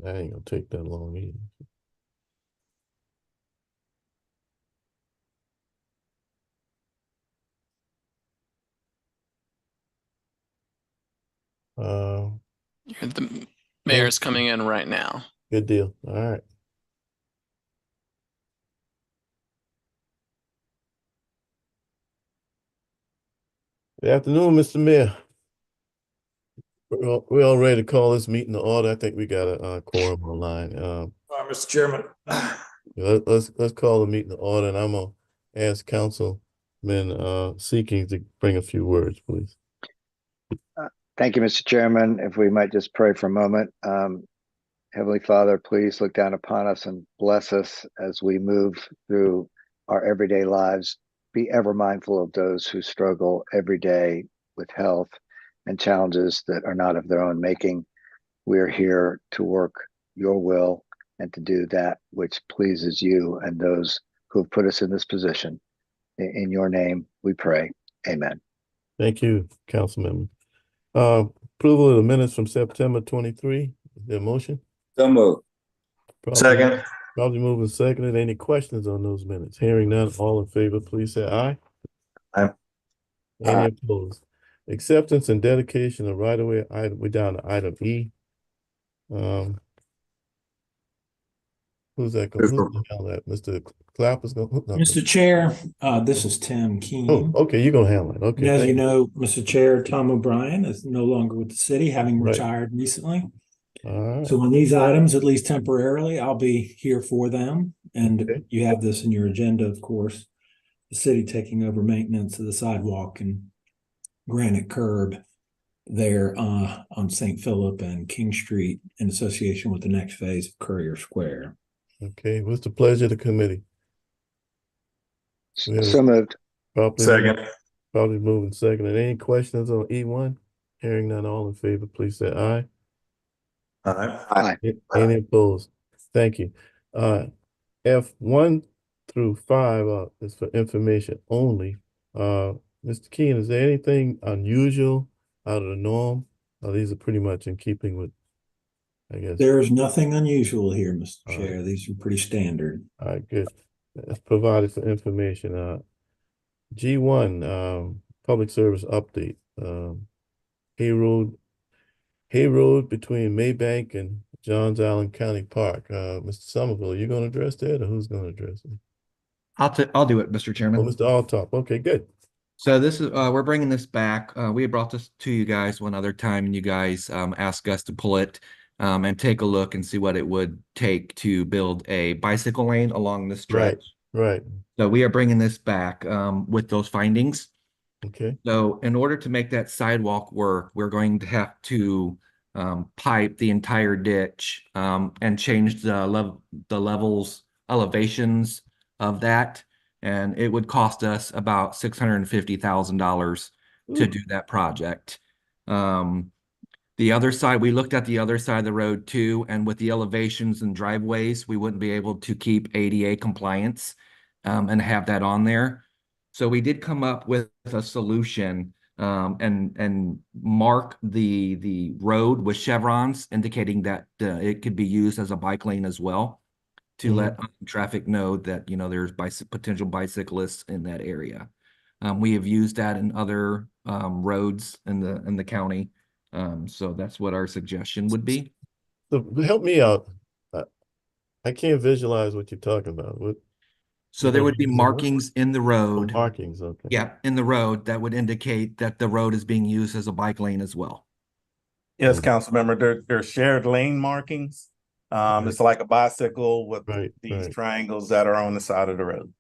That ain't gonna take that long either. The mayor's coming in right now. Good deal. All right. Good afternoon, Mr. Mayor. We're all ready to call this meeting to order. I think we got a quorum online. Mr. Chairman. Let's call the meeting to order, and I'm gonna ask Councilman Seeking to bring a few words, please. Thank you, Mr. Chairman. If we might just pray for a moment. Heavenly Father, please look down upon us and bless us as we move through our everyday lives. Be ever mindful of those who struggle every day with health and challenges that are not of their own making. We are here to work your will and to do that which pleases you and those who have put us in this position. In your name, we pray. Amen. Thank you, Councilmember. Approval of the minutes from September 23. Is there a motion? So moved. Second. Probably moving seconded. Any questions on those minutes? Hearing none, all in favor, please say aye. Aye. Any opposed? Acceptance and dedication of right-of-way item. We're down to item E. Who's that going? Who's gonna handle that? Mr. Clapper's going. No. Mr. Chair, this is Tim Keene. Oh, okay, you're gonna handle it. Okay. And as you know, Mr. Chair, Tom O'Brien is no longer with the city, having retired recently. All right. So on these items, at least temporarily, I'll be here for them. And you have this in your agenda, of course, the city taking over maintenance of the sidewalk and granite curb there on St. Philip and King Street in association with the next phase of Courier Square. Okay, what's the pleasure of the committee? So moved. Second. Probably moving second. Any questions on E1? Hearing none, all in favor, please say aye. Aye. Any opposed? Thank you. F1 through 5 is for information only. Mr. Keene, is there anything unusual out of the norm? These are pretty much in keeping with, I guess. There is nothing unusual here, Mr. Chair. These are pretty standard. All right, good. That's provided for information. G1, public service update. Hay Road between Maybank and Johns Island County Park. Mr. Somerville, are you going to address that, or who's going to address it? I'll do it, Mr. Chairman. Oh, Mr. Alltop. Okay, good. So this is we're bringing this back. We had brought this to you guys one other time, and you guys asked us to pull it and take a look and see what it would take to build a bicycle lane along the stretch. Right. So we are bringing this back with those findings. Okay. So in order to make that sidewalk work, we're going to have to pipe the entire ditch and change the elevations of that. And it would cost us about $650,000 to do that project. The other side, we looked at the other side of the road too, and with the elevations and driveways, we wouldn't be able to keep ADA compliance and have that on there. So we did come up with a solution and mark the road with chevrons, indicating that it could be used as a bike lane as well, to let traffic know that there's potential bicyclists in that area. We have used that in other roads in the county. So that's what our suggestion would be. So help me out. I can't visualize what you're talking about. So there would be markings in the road. Oh, markings, okay. Yeah, in the road that would indicate that the road is being used as a bike lane as well. Yes, council member, they're shared lane markings. It's like a bicycle with these triangles that are on the side of the road.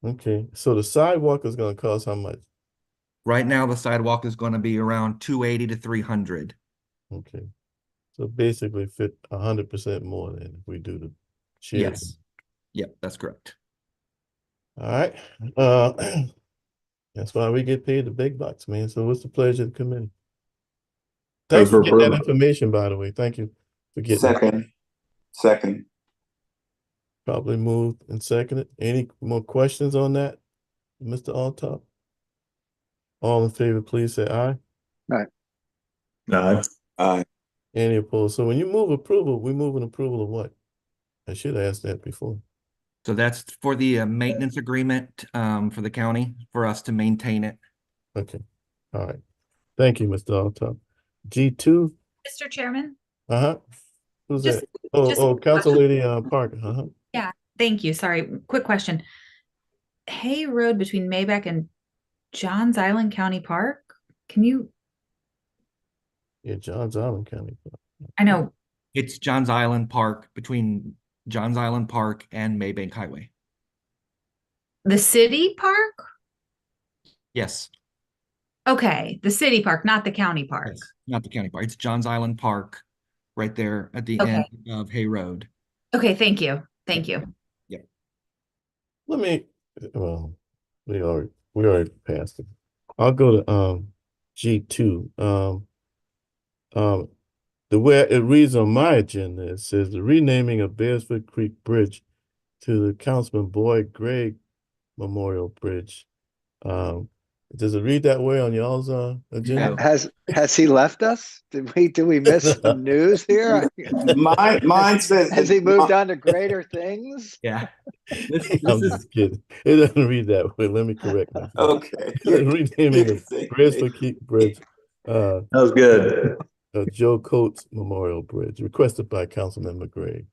Okay, so the sidewalk is going to cost how much? Right now, the sidewalk is going to be around $280 to $300. Okay, so basically fit 100% more than if we do the shared. Yes, yep, that's correct. All right, that's why we get paid the big bucks, man. So what's the pleasure of the committee? Thanks for getting that information, by the way. Thank you for getting Second. Probably moved and seconded. Any more questions on that, Mr. Alltop? All in favor, please say aye. Aye. Aye. Aye. Any opposed? So when you move approval, we move an approval of what? I should have asked that before. So that's for the maintenance agreement for the county for us to maintain it. Okay, all right. Thank you, Mr. Altop. G2, Mr. Chairman, uh-huh. Who's just, that? Oh, just, oh, Council Lady Parker, uh-huh. yeah, thank you. Sorry, quick question. Hay Road between Maybeck and Johns Island County Park. Can you, Yeah, Johns Island County. I know, It's Johns Island Park between Johns Island Park and Maybank Highway. the city park? Yes. Okay, the city park, not the county park. Yes, not the county park. It's Johns Island Park right there at the Okay. end of Hay Road. Okay, thank you. Thank you. Let me, well, we already passed it. I'll go to G2. The way it reads on my agenda, it says the renaming of Bearsford Creek Bridge to the Councilman Boyd Gregg Memorial Bridge. Does it read that way on y'all's agenda? Has he left us? Did we miss some news here? Mine says. Has he moved on to greater things? Yeah. I'm just kidding. It doesn't read that way. Let me correct myself. Okay. Renaming of Bearsford Creek Bridge. That was good. Joe Coates Memorial Bridge, requested by Councilman Gregg.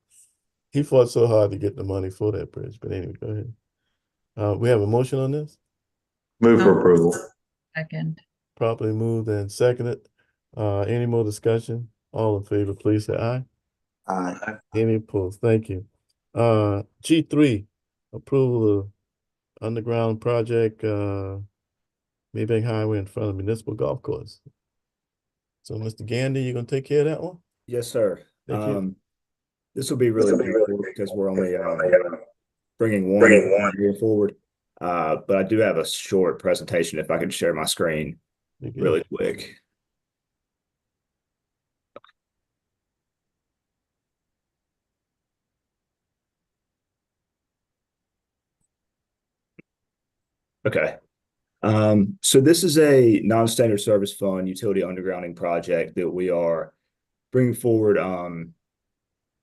He fought so hard to get the money for that bridge, but anyway, go ahead. We have a motion on this? Move for approval. Second. Properly moved and seconded. Any more discussion? All in favor, please say aye. Aye. Any opposed? Thank you. G3, approval of underground project, Maybank Highway in front of municipal golf course. So Mr. Gandy, you gonna take care of that one? Yes, sir. Thank you. This will be really brief because we're only bringing one year forward. But I do have a short presentation if I can share my screen really quick. Okay. So this is a non-standard service fund utility undergrounding project that we are bringing forward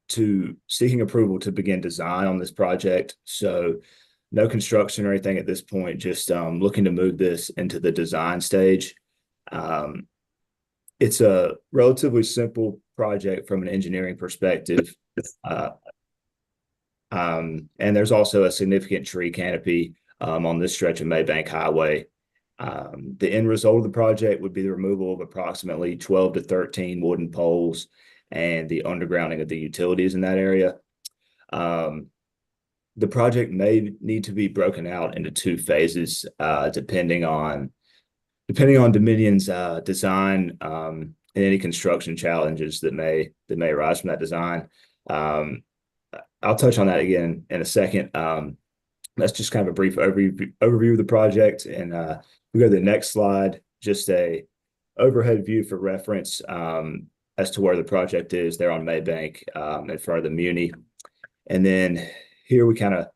to seeking approval to begin design on this project. So no construction or anything at this point, just looking to move this into the design stage. It's a relatively simple project from an engineering perspective. And there's also a significant tree canopy on this stretch of Maybank Highway. The end result of the project would be the removal of approximately 12 to 13 wooden poles and the undergrounding of the utilities in that area. The project may need to be broken out into two phases, depending on Dominion's design and any construction challenges that may arise from that design. I'll touch on that again in a second. That's just kind of a brief overview of the project, and we go to the next slide. Just a overhead view for reference as to where the project is there on Maybank in front of the Muni, and then here we kind of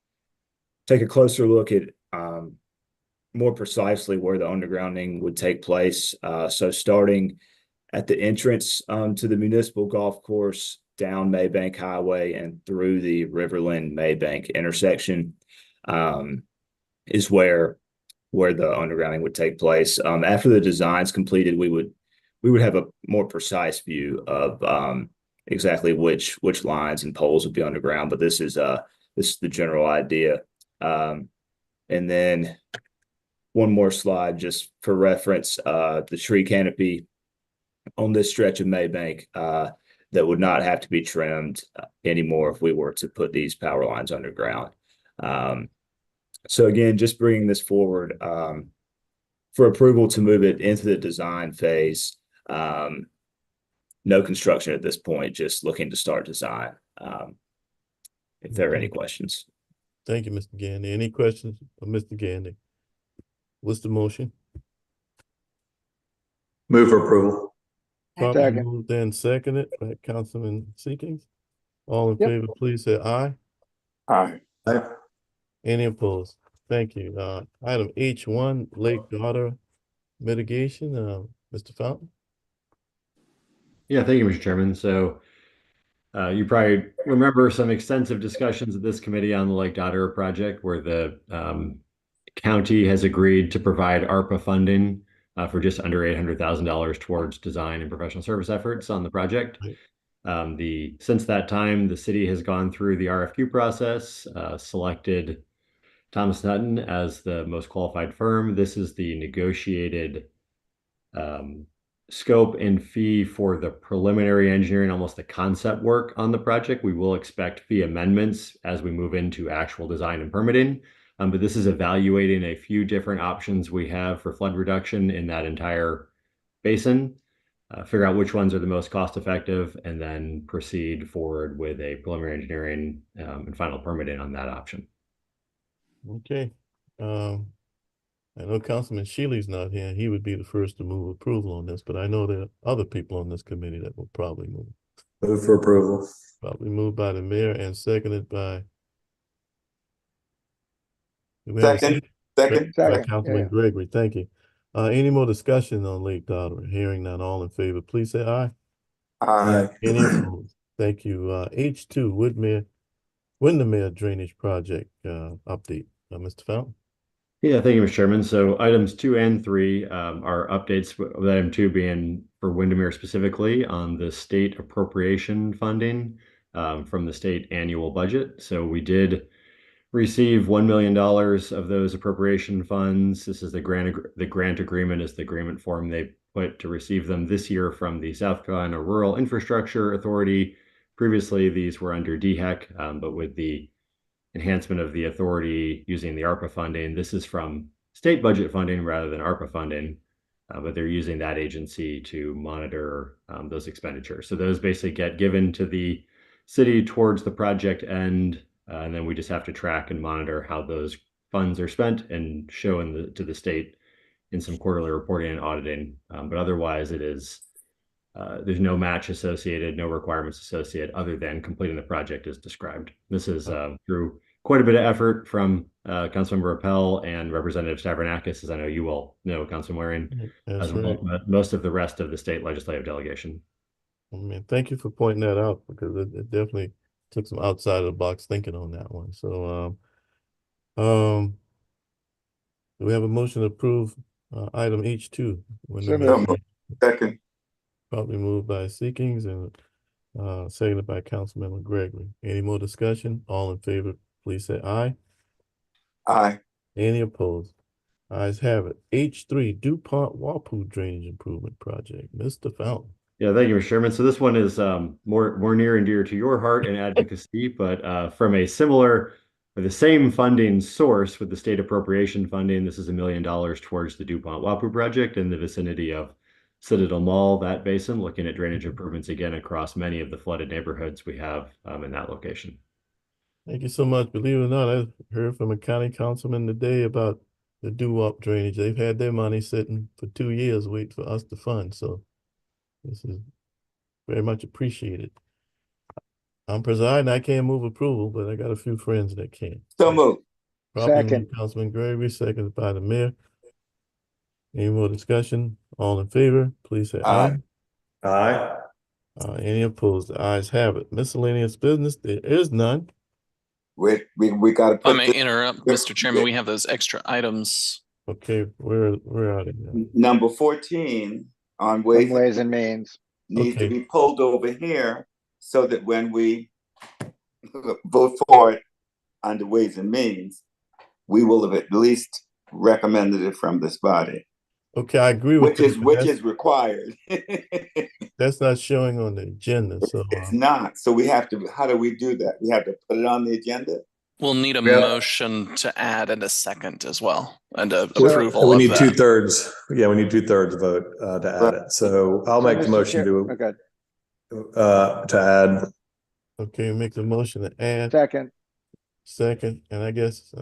take a closer look at more precisely where the undergrounding would take place. So starting at the entrance to the municipal golf course, down Maybank Highway and through the Riverland Maybank intersection is where the undergrounding would take place. After the design's completed, we would have a more precise view of exactly which lines and poles would be underground. But this is the general idea. And then one more slide just for reference, the tree canopy on this stretch of Maybank that would not have to be trimmed anymore if we were to put these power lines underground. So again, just bringing this forward for approval to move it into the design phase. No construction at this point, just looking to start design. If there are any questions. Thank you, Mr. Gandy. Any questions of Mr. Gandy? What's the motion? Move for approval. Properly Second. moved and seconded by Councilman Seekings. All in Yep. favor, please say aye. Aye. Aye. Any opposed? Thank you. Item H1, lake daughter mitigation. Mr. Fountain. Yeah, thank you, Mr. Chairman. So you probably remember some extensive discussions at this committee on the Lake Dotterer project where the county has agreed to provide ARPA funding for just under $800,000 towards design and professional service efforts on the project. Since that time, the city has gone through the RFQ process, selected Thomas Nutton as the most qualified firm. This is the negotiated scope and fee for the preliminary engineering, almost the concept work on the project. We will expect fee amendments as we move into actual design and permitting. But this is evaluating a few different options we have for flood reduction in that entire basin, figure out which ones are the most cost effective, and then proceed forward with a preliminary engineering and final permitting on that option. Okay. I know Councilman Shealy's not here. He would be the first to move approval on this, but I know there are other people on this committee that will probably move. Move for approval. Probably moved by the mayor and seconded by. Do we have a Second. By Second, Councilman yeah. Gregory. Thank you. Any more discussion on Lake Dotterer? Hearing none, all in favor, please say aye. Aye. Any opposed? Thank you. H2 Windermere Drainage Project update. Mr. Fountain. Yeah, thank you, Mr. Chairman. So items 2 and 3 are updates, with item 2 being for Windermere specifically on the state appropriation funding from the state annual budget. So we did receive $1 million of those appropriation funds. This is the grant agreement is the agreement form they put to receive them this year from the South Carolina Rural Infrastructure Authority. Previously, these were under DHEC, but with the enhancement of the authority using the ARPA funding, this is from state budget funding rather than ARPA funding, but they're using that agency to monitor those expenditures. So those basically get given to the city towards the project end, and then we just have to track and monitor how those funds are spent and show to the state in some quarterly reporting and auditing. But otherwise, it is there's no match associated, no requirements associated other than completing the project as described. This is through quite a bit of effort from Councilmember Appel and Representative Stavronakis, as I know you all know, Councilman Waring, as well as most of the rest of the state legislative delegation. I mean, thank you for pointing that out because it definitely took some outside of the box thinking on that one. So, do we have a motion to approve item H2? Second. Probably moved by Seekings and seconded by Councilmember Gregory. Any more discussion? All in favor, please say aye. Aye. Any opposed? Ayes have it. H3 DuPont Wapu Drainage Improvement Project. Mr. Fountain. Yeah, thank you, Mr. Chairman. So this one is more near and dear to your heart and advocacy, but from a similar or the same funding source with the state appropriation funding. This is $1 million towards the DuPont Wapu project in the vicinity of Citadel Mall, that basin, looking at drainage improvements again across many of the flooded neighborhoods we have in that location. Thank you so much. Believe it or not, I heard from a county councilman today about the doo-wop drainage. They've had their money sitting for 2 years waiting for us to fund. So this is very much appreciated. I'm presiding. I can't move approval, but I got a few friends that can. So moved. Second. Councilman Gregory, seconded by the mayor. Any more discussion? All in favor, please say aye. Aye. Any opposed? The ayes have it. Miscellaneous business, there is none. We got to put. I may interrupt, Mr. Chairman. We have those extra items. Okay, where are they now? Number 14 on Ways and Means needs to be pulled over here so that when we vote for it under Ways and Means, we will have at least recommended it from this body. Okay, I agree with which is required. That's not showing on the agenda, so it's not. So we have to. How do we do that? We have to put it on the agenda. We'll need a motion to add and a second as well, and approval. We need 2/3. Yeah, we need 2/3 vote to add it. So I'll make the motion to add. Okay, make the motion to add. Second, and I guess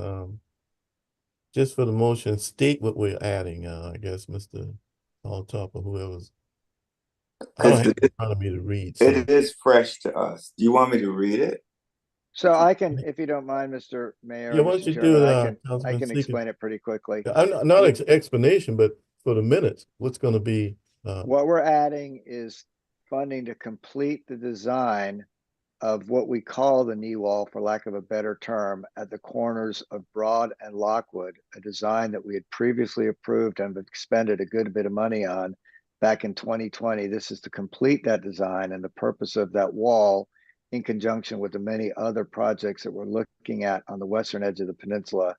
just for the motion, state what we're adding. I guess Mr. Alltop or whoever's. I don't have it in front of me to read. So. It is fresh to us. Do you want me to read it? So I can, if you don't mind, Mr. Mayor. Yeah, why don't you do it? I can explain it pretty quickly. Not explanation, but for the minutes, what's going to be? What we're adding is funding to complete the design of what we call the knee wall, for lack of a better term, at the corners of Broad and Lockwood, a design that we had previously approved and expended a good bit of money on back in 2020. This is to complete that design, and the purpose of that wall, in conjunction with the many other projects that we're looking at on the western edge of the peninsula,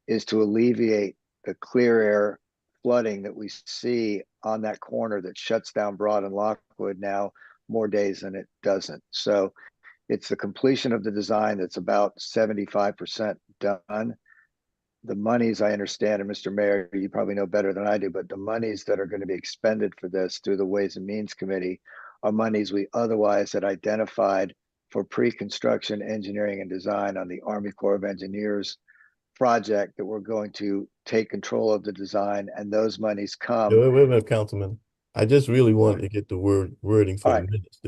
is to alleviate the clear air flooding that we see on that corner that shuts down Broad and Lockwood now more days than it doesn't. So it's the completion of the design that's about 75% done. The monies, I understand, and Mr. Mayor, you probably know better than I do, but the monies that are going to be expended for this through the Ways and Means Committee are monies we otherwise had identified for pre-construction engineering and design on the Army Corps of Engineers project that we're going to take control of the design, and those monies come. Wait a minute, Councilman. I just really wanted to get the wording for the minutes.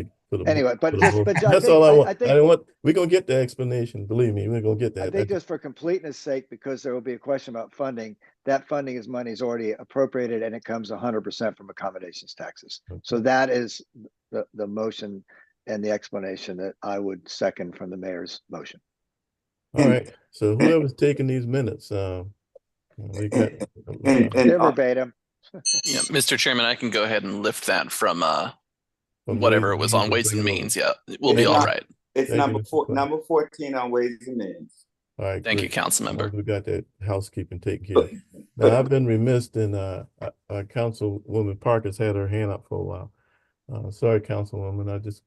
Anyway, but that's all I want. I didn't want. We're gonna get the explanation. Believe me, we're gonna get that. I think just for completeness sake, because there will be a question about funding. That funding is money is already appropriated, and it comes 100% from accommodations taxes. Okay. So that is the motion and the explanation that I would second from the mayor's motion. All right. So whoever's taking these minutes, we got verbatim. Yeah, Mr. Chairman, I can go ahead and lift that from whatever it was on Ways and Means. Yeah, we'll be all right. It's number 14 on Ways and Means. All right. Thank you, council member. We got that housekeeping taken care of. Now I've been remiss in Councilwoman Parker's had her hand up for a while. Sorry, Councilwoman, I just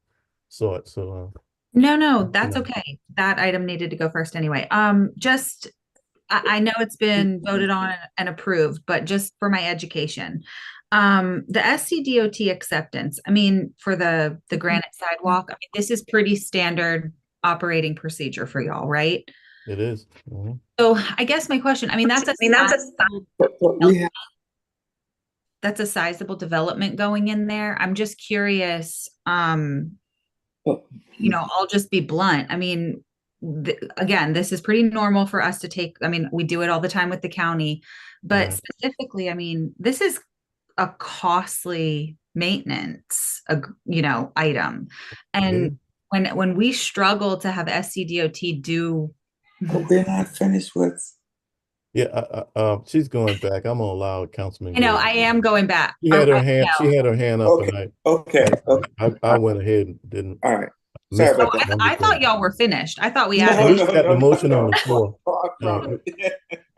saw it. So no, that's okay. That item needed to go first anyway. I know it's been voted on and approved, but just for my education, the SCDOT acceptance, I mean, for the granite sidewalk, I mean, this is pretty standard operating procedure for y'all, right? It is. So I guess my question, I mean, that's a sizable development going in there. I'm just curious, you know, I'll just be blunt. I mean, again, this is pretty normal for us to take. I mean, we do it all the time with the county, but specifically, I mean, this is a costly maintenance, item. And when we struggle to have SCDOT do, but they're not finished with. Yeah, she's going back. I'm gonna allow Councilman. You know, I am going back. She had her hand. She had her hand up, and I went ahead and didn't. All right. Sorry about that. I thought y'all were finished. I thought we had the motion on the floor.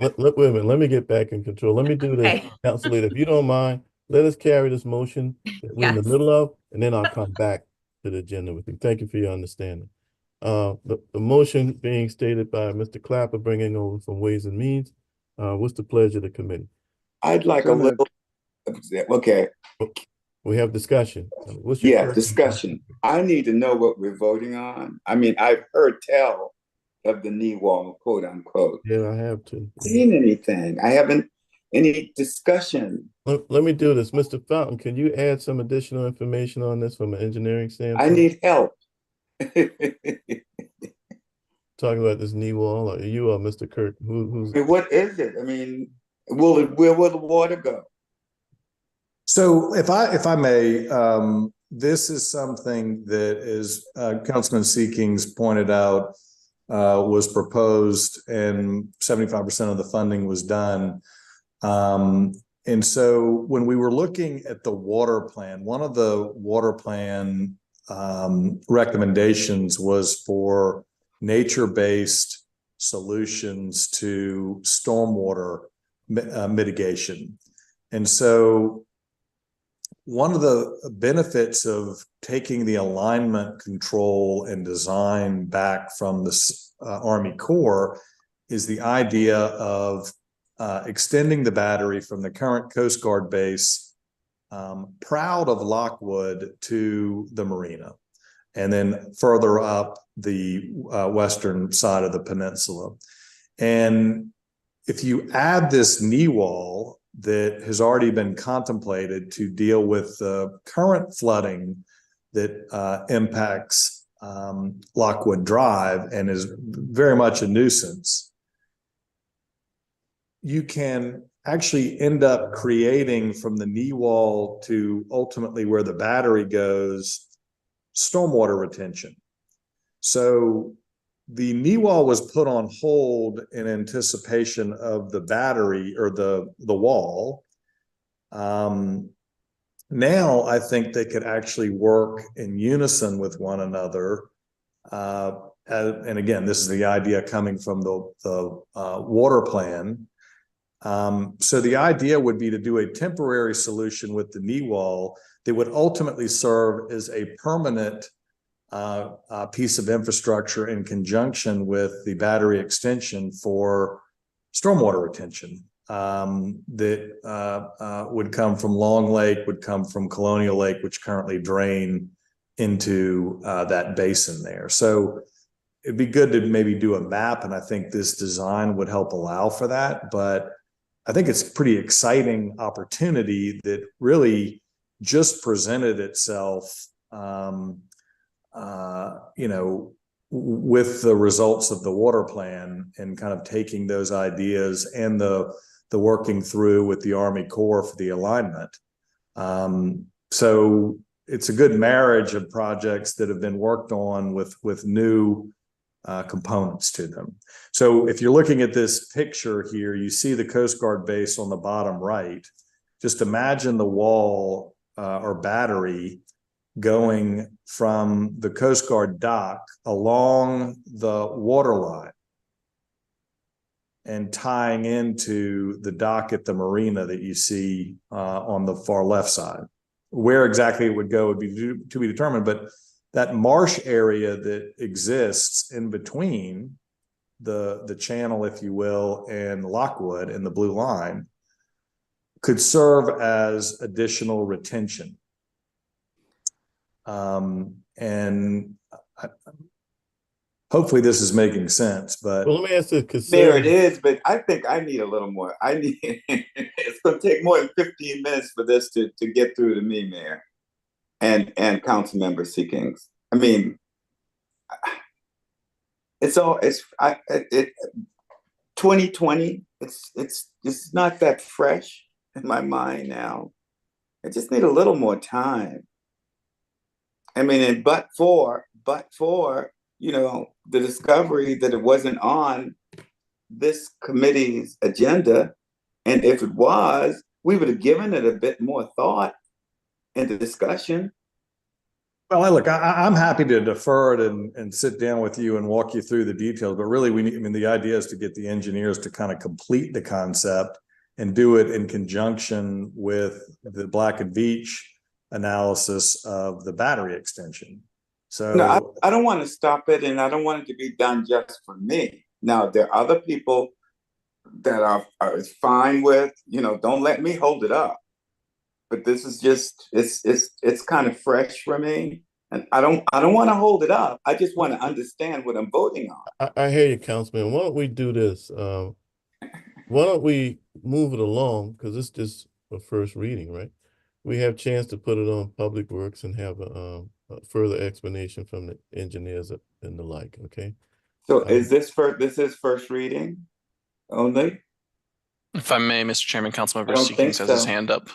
Wait a minute. Let me get back in control. Let me do this, okay. Council Leader, if you don't mind, let us carry this motion that we're in the middle of, and then I'll come back to the agenda with you. Thank you for your understanding. The motion being stated by Mr. Clapper, bringing over from Ways and Means. What's the pleasure of the committee? I'd like a little. Okay. We have discussion. What's your discussion? I need to know what we're voting on. I mean, I've heard tell of the knee wall, quote unquote. Yeah, I have to. Seen anything? I haven't any discussion. Let me do this, Mr. Fountain. Can you add some additional information on this from an engineering standpoint? I need help. Talking about this knee wall, or you or Mr. Kirk? Who's? What is it? I mean, where will the water go? So if I may, this is something that, as Councilman Seekings pointed out, was proposed and 75% of the funding was done. And so when we were looking at the water plan, one of the water plan recommendations was for nature-based solutions to stormwater mitigation. And so one of the benefits of taking the alignment control and design back from the Army Corps is the idea of extending the battery from the current Coast Guard base, proud of Lockwood, to the marina, and then further up the western side of the peninsula. And if you add this knee wall that has already been contemplated to deal with the current flooding that impacts Lockwood Drive and is very much a nuisance, you can actually end up creating from the knee wall to ultimately where the battery goes stormwater retention. So the knee wall was put on hold in anticipation of the battery or the wall. Now I think they could actually work in unison with one another. And again, this is the idea coming from the water plan. So the idea would be to do a temporary solution with the knee wall that would ultimately serve as a permanent piece of infrastructure in conjunction with the battery extension for stormwater retention that would come from Long Lake, would come from Colonial Lake, which currently drain into that basin there. So it'd be good to maybe do a map, and I think this design would help allow for that. But I think it's a pretty exciting opportunity that really just presented itself, with the results of the water plan and kind of taking those ideas and the working through with the Army Corps for the alignment. So it's a good marriage of projects that have been worked on with new components to them. So if you're looking at this picture here, you see the Coast Guard base on the bottom right. Just imagine the wall or battery going from the Coast Guard dock along the water line and tying into the dock at the marina that you see on the far left side. Where exactly it would go would be to be determined, but that marsh area that exists in between the channel, if you will, and Lockwood and the blue line could serve as additional retention. And hopefully this is making sense, but well, let me ask this. There it is, but I think I need a little more. It's going to take more than 15 minutes for this to get through to me, Mayor, and council member Seekings. I mean, it's 2020. It's not that fresh in my mind now. I just need a little more time. I mean, and but for the discovery that it wasn't on this committee's agenda, and if it was, we would have given it a bit more thought and the discussion. Well, look, I'm happy to defer it and sit down with you and walk you through the details, but really the idea is to get the engineers to kind of complete the concept and do it in conjunction with the Black and Veatch analysis of the battery extension. So no, I don't want to stop it, and I don't want it to be done just for me. Now, there are other people that are fine with, don't let me hold it up. But this is just it's kind of fresh for me, and I don't want to hold it up. I just want to understand what I'm voting on. I hear you, Councilman. Why don't we do this? Why don't we move it along, because it's just a first reading, right? We have a chance to put it on Public Works and have a further explanation from the engineers and the like, okay? So this is first reading only? If I may, Mr. Chairman, Councilmember Seekings has his hand up.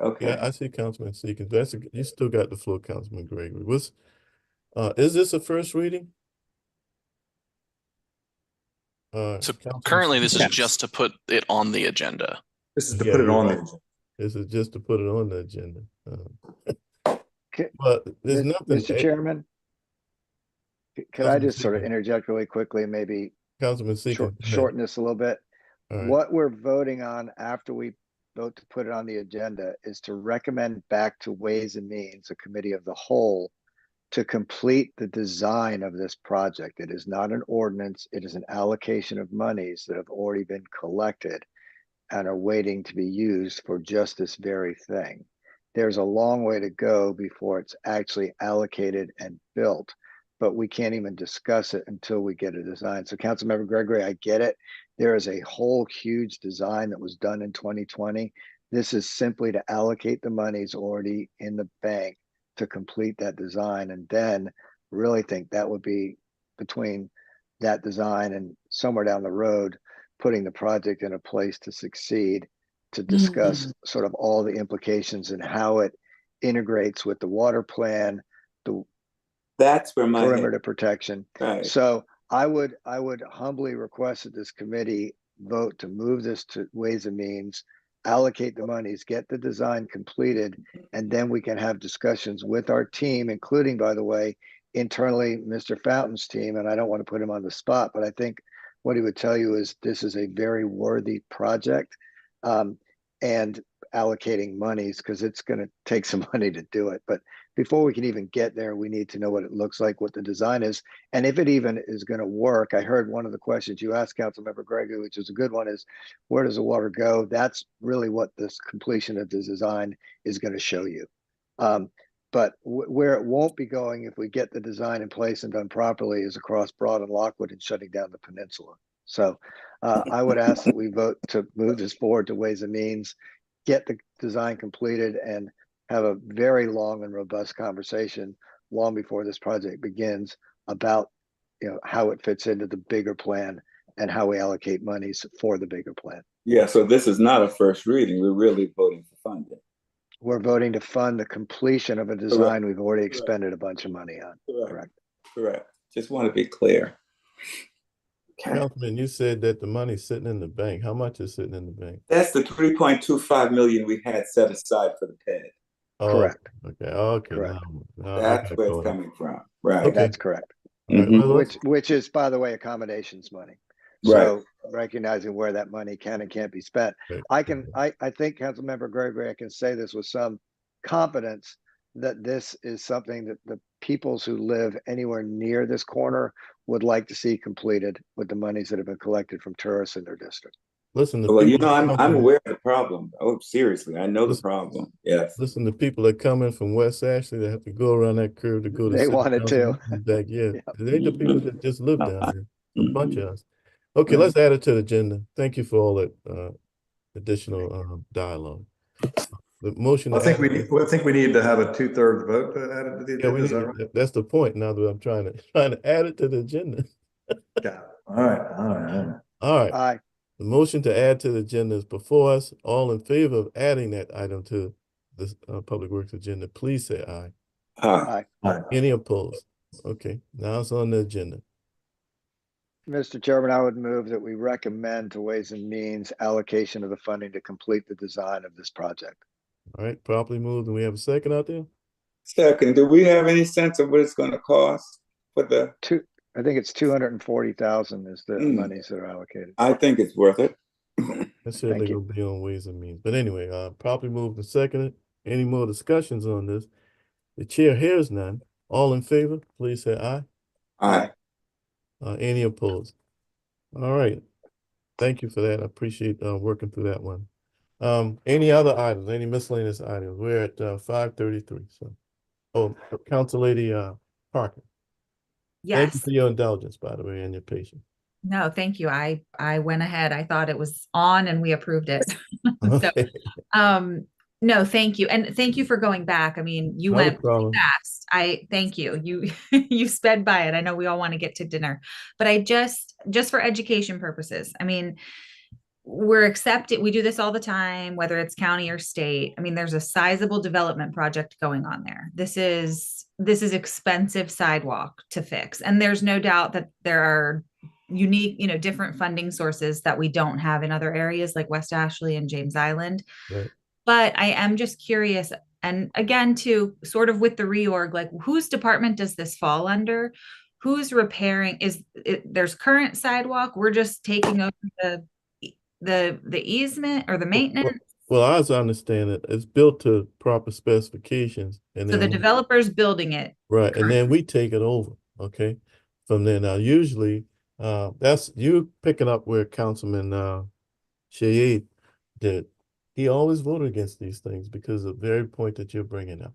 Okay. Yeah, I see Councilman Seekings. You still got the floor, Councilman Gregory. Is this a first reading? So currently this is just to put it on the agenda. This is to put it on the agenda. This is just to put it on the agenda. But there's nothing. Mr. Chairman, could I just sort of interject really quickly, maybe Councilman Seekings, shorten this a little bit? Right. What we're voting on after we vote to put it on the agenda is to recommend back to Ways and Means, a committee of the whole, to complete the design of this project. It is not an ordinance. It is an allocation of monies that have already been collected and are waiting to be used for just this very thing. There's a long way to go before it's actually allocated and built, but we can't even discuss it until we get a design. So Councilmember Gregory, I get it. There is a whole huge design that was done in 2020. This is simply to allocate the monies already in the bank to complete that design, and then really think that would be between that design and somewhere down the road, putting the project in a place to succeed, to discuss sort of all the implications and how it integrates with the water plan, the That's where my perimeter protection. right. So I would humbly request that this committee vote to move this to Ways and Means, allocate the monies, get the design completed, and then we can have discussions with our team, including, by the way, internally Mr. Fountain's team. And I don't want to put him on the spot, but I think what he would tell you is this is a very worthy project, and allocating monies, because it's going to take some money to do it. But before we can even get there, we need to know what it looks like, what the design is, and if it even is going to work. I heard one of the questions you asked, Councilmember Gregory, which is a good one, is where does the water go? That's really what this completion of the design is going to show you. But where it won't be going, if we get the design in place and done properly, is across Broad and Lockwood and shutting down the peninsula. So I would ask that we vote to move this forward to Ways and Means, get the design completed, and have a very long and robust conversation long before this project begins about, how it fits into the bigger plan and how we allocate monies for the bigger plan. Yeah, so this is not a first reading. We're really voting for funding. We're voting to fund the completion of a design we've already expended a bunch of money on. Correct. Just want to be clear. Okay. Councilman, you said that the money's sitting in the bank. How much is sitting in the bank? That's the 3.25 million we had set aside for the PED. Oh, correct. Okay. Correct. Now that's where it's coming from. Right. Okay. That's correct. Which is, by the way, accommodations money. So recognizing where that money can and can't be spent. I think, Councilmember Gregory, I can say this with some confidence that this is something that the peoples who live anywhere near this corner would like to see completed with the monies that have been collected from tourists in their district. Listen, I'm aware of the problem. Oh, seriously, I know the problem. Yes. Listen, the people that come in from West Ashley that have to go around that curve to go to they want it too. Back, yeah. They ain't the people that just live down there. A bunch of us. Okay, let's add it to the agenda. Thank you for all that additional dialogue. The motion. I think we need to have a 2/3 vote to add it to the agenda. Is that right? That's the point. Now that I'm trying to add it to the agenda. Yeah. All right. Aye. The motion to add to the agenda is before us. All in favor of adding that item to this Public Works agenda, please say aye. Aye. Any opposed? Okay, now it's on the agenda. Mr. Chairman, I would move that we recommend to Ways and Means allocation of the funding to complete the design of this project. All right, properly moved. And we have a second out there? Second. Do we have any sense of what it's going to cost for the I think it's 240,000 is the monies that are allocated. I think it's worth it. That's certainly going to be on Ways and Means. But anyway, properly moved and seconded. Any more discussions on this? The chair hears none. All in favor, please say aye. Aye. Any opposed? All right. Thank you for that. I appreciate working through that one. Any other items? Any miscellaneous items? We're at 5:33. So, Council Lady Parker. Yes. Thank you for your indulgence, by the way, and your patience. No, thank you. I went ahead. I thought it was on and we approved it. So, no, thank you. And thank you for going back. I mean, you went fast. I thank you. You sped by it. I know we all want to get to dinner, but I just for education purposes, I mean, we do this all the time, whether it's county or state. I mean, there's a sizable development project going on there. This is expensive sidewalk to fix. And there's no doubt that there are unique, different funding sources that we don't have in other areas like West Ashley and James Island. Right. But I am just curious. And again, too, sort of with the reorg, like whose department does this fall under? Who's repairing? There's current sidewalk. We're just taking over the easement or the maintenance. Well, as I understand it, it's built to proper specifications, and so the developer's building it, right? And then we take it over, okay? From there, now usually, that's you picking up where Councilman Shayade did. He always voted against these things because of the very point that you're bringing up,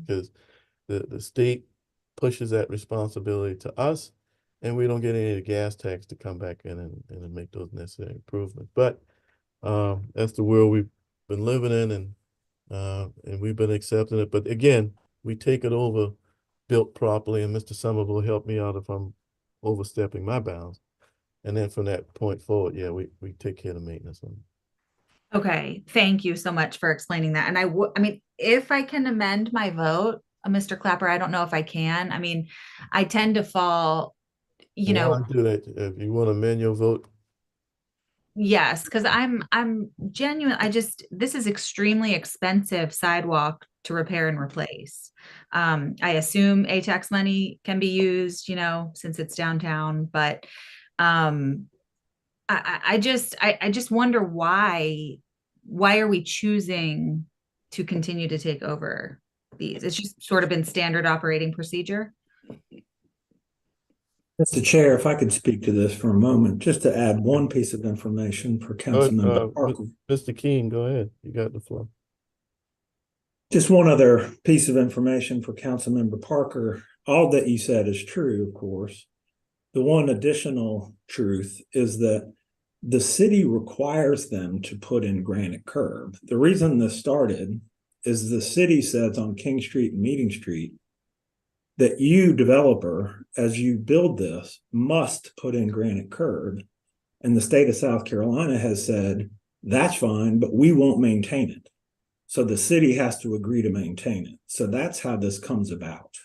because the state pushes that responsibility to us, and we don't get any of the gas tax to come back in and make those necessary improvements. But that's the world we've been living in, and we've been accepting it. But again, we take it over, built properly, and Mr. Somerville helped me out if I'm overstepping my bounds. And then from that point forward, yeah, we take care of the maintenance on it. Okay, thank you so much for explaining that. And I mean, if I can amend my vote, Mr. Clapper, I don't know if I can. I mean, I tend to fall, you Why know, do that? If you want to amend your vote, yes, because I'm genuine. This is extremely expensive sidewalk to repair and replace. I assume ATAX money can be used, you know, since it's downtown, but I just wonder why are we choosing to continue to take over these? It's just sort of been standard operating procedure. Mr. Chair, if I could speak to this for a moment, just to add one piece of information for Councilmember Parker. Mr. King, go ahead. You got the floor. Just one other piece of information for Councilmember Parker. All that you said is true, of course. The one additional truth is that the city requires them to put in granite curb. The reason this started is the city says on King Street and Meeting Street that you, developer, as you build this, must put in granite curb. And the state of South Carolina has said, that's fine, but we won't maintain it. So the city has to agree to maintain it. So that's how this comes about.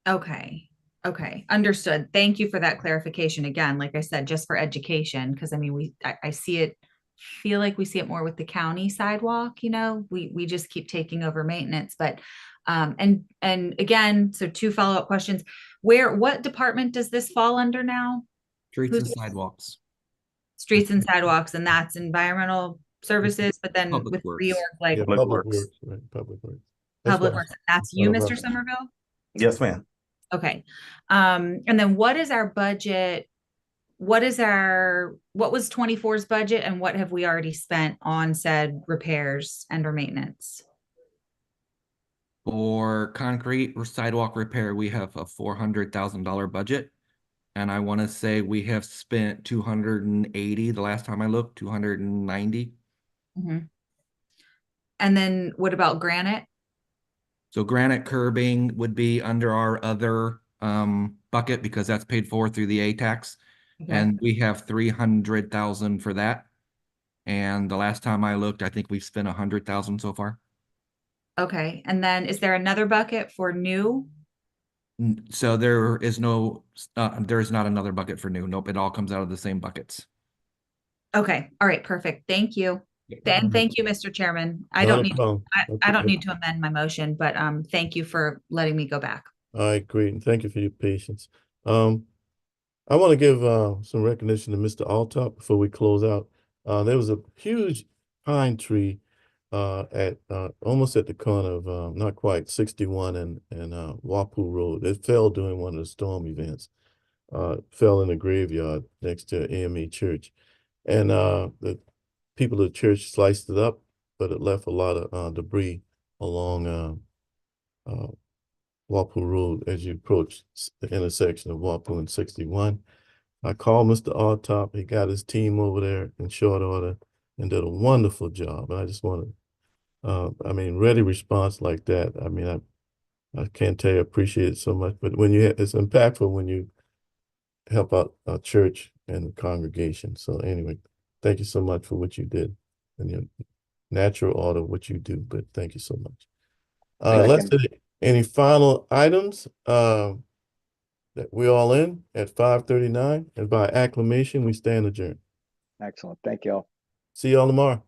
Okay. Okay. Understood. Thank you for that clarification. Again, like I said, just for education, because I mean, I see it, feel like we see it more with the county sidewalk, you know, we just keep taking over maintenance, but and again, so 2 follow-up questions. What department does this fall under now? Streets and sidewalks. Streets and sidewalks, and that's environmental services, but then Public with Works. reorg, like Public Works, right? Public Works. Public Works. That's you, Mr. Somerville? Yes, ma'am. Okay. And then what is our budget? What was 24's budget, and what have we already spent on said repairs and or maintenance? For concrete or sidewalk repair, we have a $400,000 budget. And I want to say we have spent 280 the last time I looked, 290. Mm-hmm. And then what about granite? So granite curbing would be under our other bucket because that's paid for through the ATAX. Okay. And we have 300,000 for that. And the last time I looked, I think we've spent 100,000 so far. Okay. And then is there another bucket for new? So there is not another bucket for new. Nope. It all comes out of the same buckets. Okay. All right. Perfect. Thank you. And thank you, Mr. Chairman. I don't need to amend my motion, but thank you for letting me go back. All right, great. And thank you for your patience. I want to give some recognition to Mr. Altop before we close out. There was a huge pine tree at almost at the corner of not quite 61 and Wapu Road. It fell during one of the storm events. Fell in the graveyard next to AME Church, and the people of the church sliced it up, but it left a lot of debris along Wapu Road as you approach the intersection of Wapu and 61. I called Mr. Altop. He got his team over there in short order and did a wonderful job. And I just want to, ready response like that. I mean, I can't tell you I appreciate it so much, but it's impactful when you help out a church and the congregation. So anyway, thank you so much for what you did in your natural order, what you do, but thank you so much. Let's do any final items that we're all in at 5:39, and by acclamation, we stand adjourned. Excellent. Thank you all. See y'all tomorrow.